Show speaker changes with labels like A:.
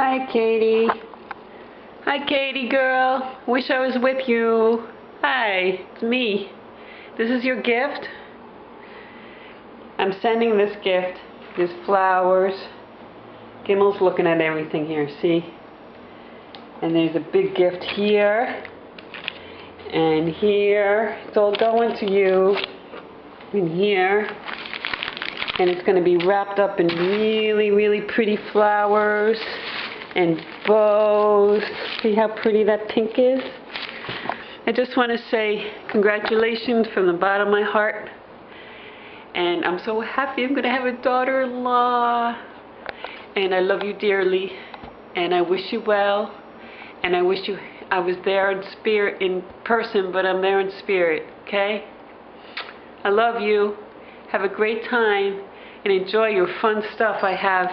A: Hi, Katie. Hi, Katie girl. Wish I was with you. Hi, it's me. This is your gift. I'm sending this gift. There's flowers. Gimmel's looking at everything here, see? And there's a big gift here. And here. It's all going to you. And here. And it's going to be wrapped up in really, really pretty flowers and bows. See how pretty that pink is? I just want to say congratulations from the bottom of my heart. And I'm so happy I'm going to have a daughter-in-law. And I love you dearly. And I wish you well. And I wish I was there in spirit, in person, but I'm there in spirit, okay? I love you. Have a great time and enjoy your fun stuff I have.